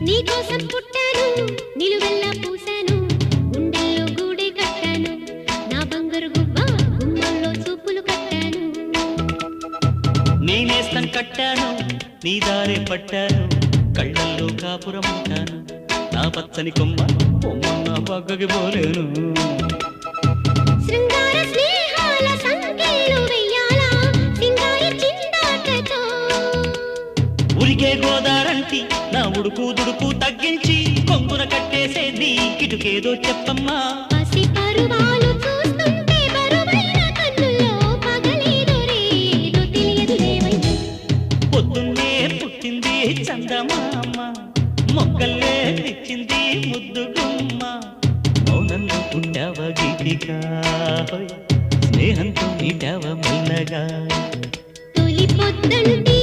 నీకోసం పుట్టాను నిలువెల్లా పూసాను గుండెల్లో గూడే కట్టాను నా బంగారు గువ్వ గుమ్మంలో చూపులు కట్టాను నేనేస్తం కట్టాను నీ దారే పట్టాను కళ్ళల్లో కాపురం ఉంటాను నా పచ్చని కొమ్మ కొమ్మన్న పక్కకి పోలేను శృంగార స్నేహాల సంఖ్యలు వెయ్యాలా సింగారి చిందాటతో ఉరికే గోదారంటి నా ఉడుకు దుడుకు తగ్గించి కొంగున కట్టేసేది కిటుకేదో చెప్పమ్మా పసి పరువాలు చూస్తుంటే బరువైన కన్నుల్లో పగలేదో రేదో తెలియదు లేవయ్యా పొద్దున్నే పుట్టింది చందమామ మొక్కల్లే ఇచ్చింది ముద్దు గుమ్మ మౌనంలో పుట్టావ గీతిగా స్నేహంతో నీటావ మెల్లగా తొలి పొద్దంటి